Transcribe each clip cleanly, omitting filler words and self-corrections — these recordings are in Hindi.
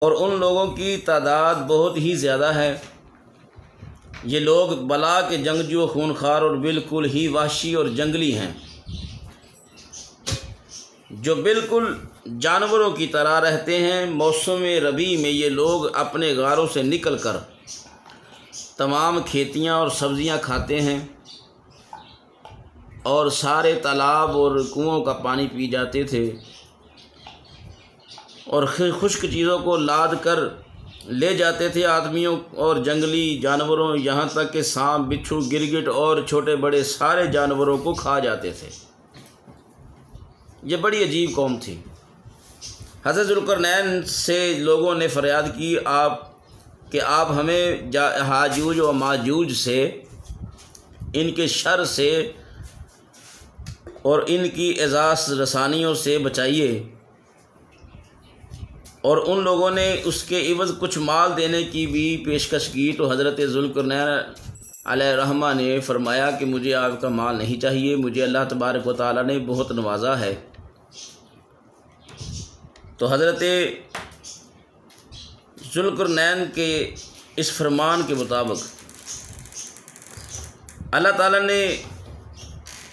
और उन लोगों की तादाद बहुत ही ज़्यादा है। ये लोग बला के जंगजू, खूनखार और बिल्कुल ही वहशी और जंगली हैं, जो बिल्कुल जानवरों की तरह रहते हैं। मौसम रबी में ये लोग अपने गारों से निकलकर तमाम खेतियां और सब्ज़ियां खाते हैं और सारे तालाब और कुओं का पानी पी जाते थे और खुश्क चीज़ों को लाद कर ले जाते थे आदमियों और जंगली जानवरों, यहाँ तक कि सांप, बिच्छू, गिरगिट और छोटे बड़े सारे जानवरों को खा जाते थे। ये बड़ी अजीब कौम थी। हज़रत ज़ुल्करनैन से लोगों ने फरियाद की आप हमें हाजूज व माजूज से, इनके शर से और इनकी एजाज़ रसानियों से बचाइए। और उन लोगों ने उसके इवज़ कुछ माल देने की भी पेशकश की। तो हज़रत ज़ुल्करनैन अलैहिर्रहमा ने फरमाया कि मुझे आपका माल नहीं चाहिए, मुझे अल्लाह तबारक व तआला ने बहुत नवाजा है। तो हज़रत ज़ुल्करनैन के इस फरमान के मुताबिक अल्लाह ताला ने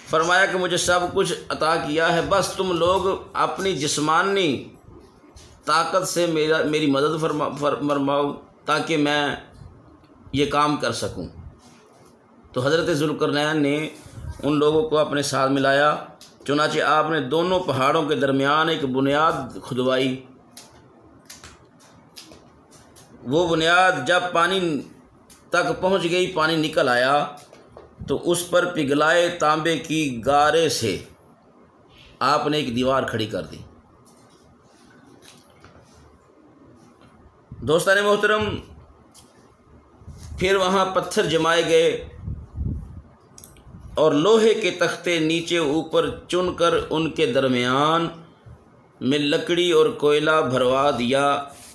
फरमाया कि मुझे सब कुछ अता किया है, बस तुम लोग अपनी जिस्मानी ताकत से मेरी मदद फरमाओ ताकि मैं ये काम कर सकूं। तो हज़रत ज़ुल्करनैन ने उन लोगों को अपने साथ मिलाया। चुनांचे आपने दोनों पहाड़ों के दरमियान एक बुनियाद खुदवाई। वो बुनियाद जब पानी तक पहुंच गई, पानी निकल आया, तो उस पर पिघलाए तांबे की गारे से आपने एक दीवार खड़ी कर दी। दोस्तान मोहतरम, फिर वहाँ पत्थर जमाए गए और लोहे के तख्ते नीचे ऊपर चुनकर उनके दरमियान में लकड़ी और कोयला भरवा दिया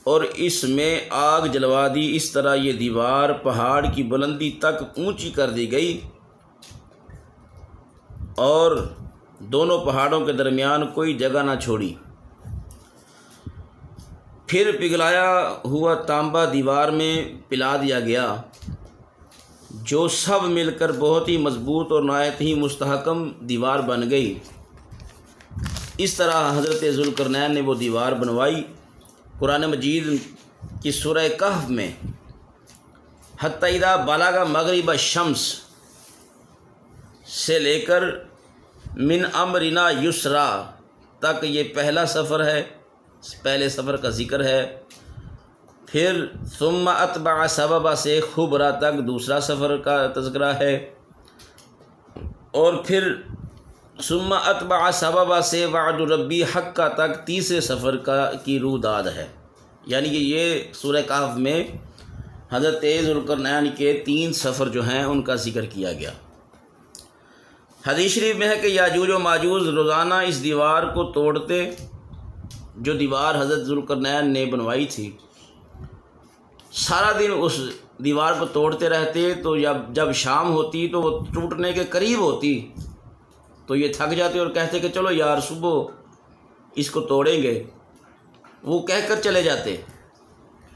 और इसमें आग जलवा दी। इस तरह ये दीवार पहाड़ की बुलंदी तक ऊंची कर दी गई और दोनों पहाड़ों के दरमियान कोई जगह ना छोड़ी। फिर पिघलाया हुआ तांबा दीवार में पिला दिया गया, जो सब मिलकर बहुत ही मजबूत और नहायत ही मुस्तहकम दीवार बन गई। इस तरह हज़रत ज़ुल्करनैन ने वो दीवार बनवाई। कुरान मजीद की सूरह कहफ में हत्ता इज़ा बलगा मग़रिब शम्स से लेकर मिन अमरिना युसरा तक ये पहला सफ़र है, पहले सफ़र का ज़िक्र है। फिर सुम्मा अतबा सबबा से खुबरा तक दूसरा सफ़र का तज़किरा है और फिर सुम्मा अतबा सबबा से वादु रब्बी हक्का तक तीसरे सफ़र की रूदाद है। यानी कि ये सूरह कहफ में हज़रत ज़ुल्करनैन के 3 सफ़र जो हैं उनका ज़िक्र किया गया। हदीस शरीफ में है कि याजूज व माजूज रोज़ाना इस दीवार को तोड़ते, जो दीवार हज़रत ज़ुल्करनैन ने बनवाई थी। सारा दिन उस दीवार को तोड़ते रहते। तो जब शाम होती तो वो टूटने के करीब होती तो ये थक जाते और कहते कि चलो यार सुबह इसको तोड़ेंगे। वो कहकर चले जाते।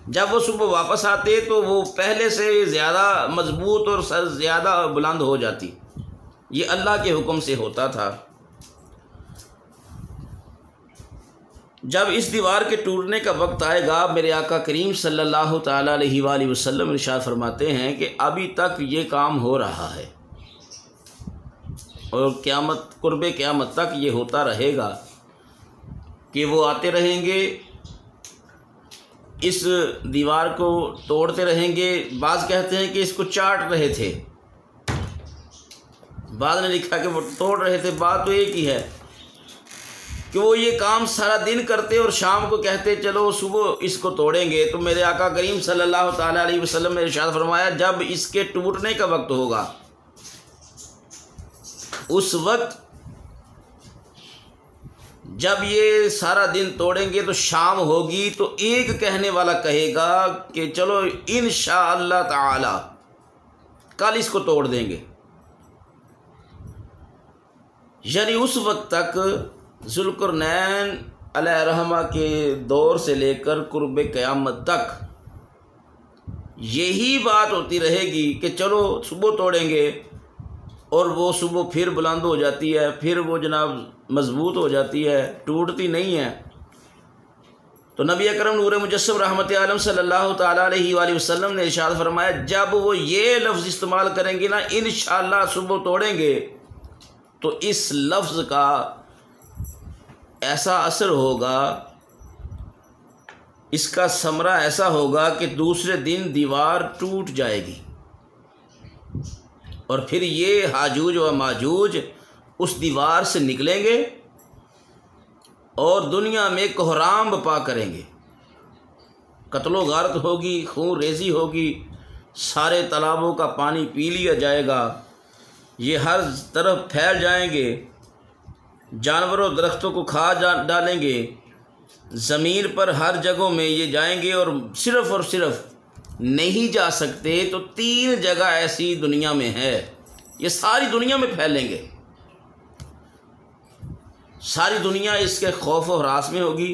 जब वो सुबह वापस आते तो वो पहले से ज़्यादा मजबूत और ज़्यादा बुलंद हो जाती। ये अल्लाह के हुक्म से होता था। जब इस दीवार के टूटने का वक्त आएगा, मेरे आका करीम सल्लल्लाहु ताला अलैहि वसल्लम इरशाद फरमाते हैं कि अभी तक ये काम हो रहा है और कुर्बे क़यामत तक ये होता रहेगा कि वो आते रहेंगे, इस दीवार को तोड़ते रहेंगे। बाज़ कहते हैं कि इसको चाट रहे थे, बाद ने लिखा कि वो तोड़ रहे थे। बात तो एक ही है कि वो ये काम सारा दिन करते और शाम को कहते चलो सुबह इसको तोड़ेंगे। तो मेरे आका करीम सल्लल्लाहु ताला अलैहि वसल्लम ने इरशाद फरमाया, जब इसके टूटने का वक्त होगा, उस वक्त जब ये सारा दिन तोड़ेंगे तो शाम होगी तो एक कहने वाला कहेगा कि चलो इंशाअल्लाह ताला कल इसको तोड़ देंगे। यानी उस वक्त तक ज़ुल्करनैन अलैहिर्रहमा के दौर से लेकर कुर्ब क़यामत तक यही बात होती रहेगी कि चलो सुबह तोड़ेंगे और वो सुबह फिर बुलंद हो जाती है, फिर वो जनाब मजबूत हो जाती है, टूटती नहीं है। तो नबी अकरम नूर मुजस्सम रहमत आलम सल्लल्लाहु ताला अलैहि वसल्लम ने इरशाद फरमाया, जब वो ये लफ्ज़ इस्तेमाल करेंगे ना, इंशाअल्लाह सुबह तोड़ेंगे, तो इस लफ्ज़ का ऐसा असर होगा, इसका समरा ऐसा होगा कि दूसरे दिन दीवार टूट जाएगी और फिर ये हाजूज व माजूज उस दीवार से निकलेंगे और दुनिया में कोहराम बपा करेंगे। कत्लो गारत होगी, खून रेजी होगी, सारे तालाबों का पानी पी लिया जाएगा, ये हर तरफ फैल जाएंगे, जानवरों दरख्तों को खा डालेंगे, ज़मीन पर हर जगहों में ये जाएंगे और सिर्फ़ नहीं जा सकते तो 3 जगह ऐसी दुनिया में है, ये सारी दुनिया में फैलेंगे, सारी दुनिया इसके खौफ और हरास में होगी।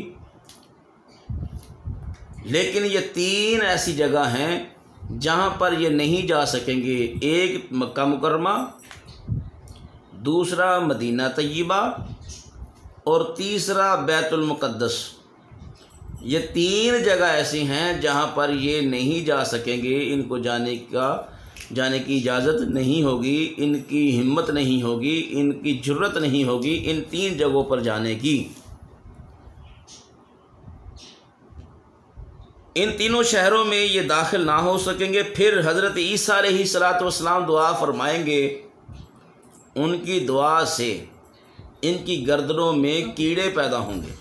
लेकिन ये 3 ऐसी जगह हैं जहाँ पर ये नहीं जा सकेंगे। एक मक्का मुकर्रमा, दूसरा मदीना तय्यबा और तीसरा बैतुल मुक़द्दस। ये 3 जगह ऐसी हैं जहाँ पर ये नहीं जा सकेंगे, इनको जाने की इजाज़त नहीं होगी, इनकी हिम्मत नहीं होगी, इनकी जुर्रत नहीं होगी इन 3 जगहों पर जाने की। इन तीनों शहरों में ये दाखिल ना हो सकेंगे। फिर हज़रत ईसा अलैहिस्सलातु वस्सलाम दुआ फरमाएंगे, उनकी दुआ से इनकी गर्दनों में कीड़े पैदा होंगे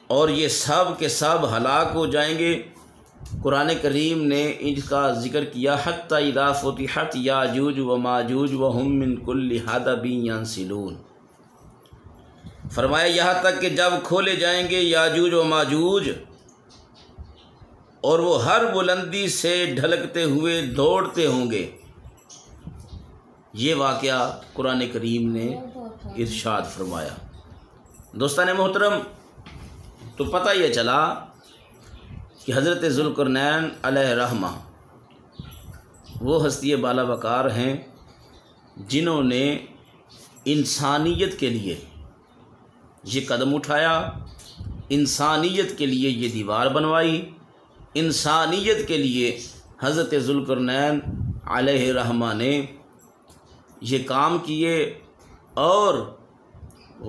और ये सब के सब हलाक हो जाएंगे। कुरान करीम ने इनका ज़िक्र किया, हत्ता इज़ा फुतिहत याजूज व माजूज व हुम मिन कुल्लि हदबिन यंसिलून। फरमाया यहाँ तक कि जब खोले जाएंगे याजूज व माजूज और वो हर बुलंदी से ढलकते हुए दौड़ते होंगे। ये वाक़या कुरान करीम ने इरशाद फरमाया। दोस्तान मोहतरम, तो पता ये चला कि हज़रत ज़ुल्क़रनैन अलैहिर्रहमा वो हस्ती बाला वक़ार हैं जिन्होंने इंसानियत के लिए ये कदम उठाया, इंसानियत के लिए ये दीवार बनवाई, इंसानियत के लिए हज़रत ज़ुल्क़रनैन अलैहिर्रहमा ने ये काम किए और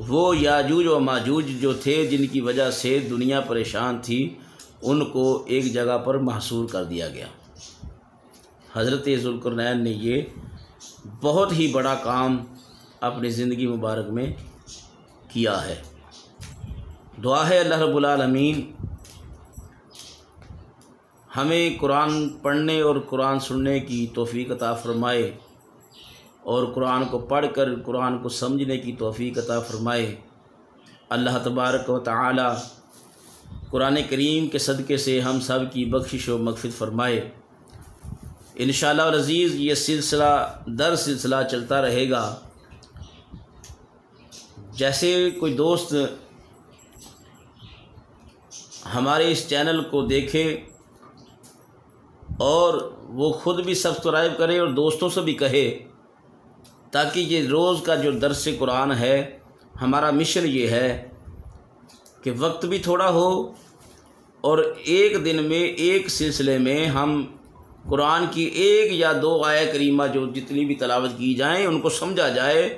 वो याजूज व माजूज जो थे जिनकी वजह से दुनिया परेशान थी, उनको एक जगह पर महसूर कर दिया गया। हज़रत ज़ुल्क़रनैन ने ये बहुत ही बड़ा काम अपनी ज़िंदगी मुबारक में किया है। दुआ है अल्लाह रब्बुल आलमीन हमें कुरान पढ़ने और कुरान सुनने की तौफ़ीक़ अता फ़रमाए और कुरान को पढ़कर कुरान को समझने की तौफ़ीक़ अता फ़रमाए। अल्लाह तबारक व तआला कुरान करीम के सदक़े से हम सब की बख्शिश व मग़फ़िरत फ़रमाए। इंशाअल्लाह अज़ीज़ ये सिलसिला चलता रहेगा। जैसे कोई दोस्त हमारे इस चैनल को देखे और वो ख़ुद भी सब्सक्राइब करे और दोस्तों से भी कहे, ताकि ये रोज़ का जो दर्स कुरान है, हमारा मिशन ये है कि वक्त भी थोड़ा हो और एक दिन में एक सिलसिले में हम कुरान की 1 या 2 आयत करीमा जो जितनी भी तलावत की जाएँ उनको समझा जाए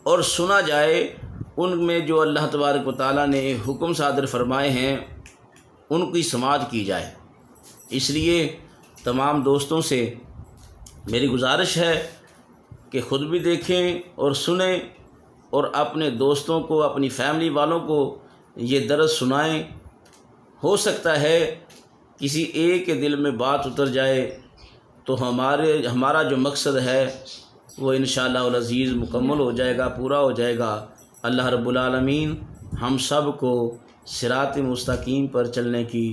और सुना जाए। उनमें जो अल्लाह तबारक व तआला ने हुक्म सादर फरमाए हैं उनकी समाअत की जाए। इसलिए तमाम दोस्तों से मेरी गुजारिश है कि ख़ुद भी देखें और सुनें और अपने दोस्तों को, अपनी फैमिली वालों को ये दर्स सुनाएं। हो सकता है किसी एक के दिल में बात उतर जाए तो हमारा जो मकसद है वो इंशाअल्लाह अज़ीज़ मुकम्मल हो जाएगा, पूरा हो जाएगा। अल्लाह रब्बुल आलमीन हम सब को सिरात मुस्तकीम पर चलने की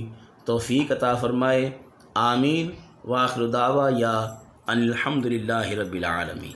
तौफ़ीक़ अता फ़रमाए। आमीन। व आखिर दावा या अनिल हम्दुलिल्लाहि रब्बिल आलमीन।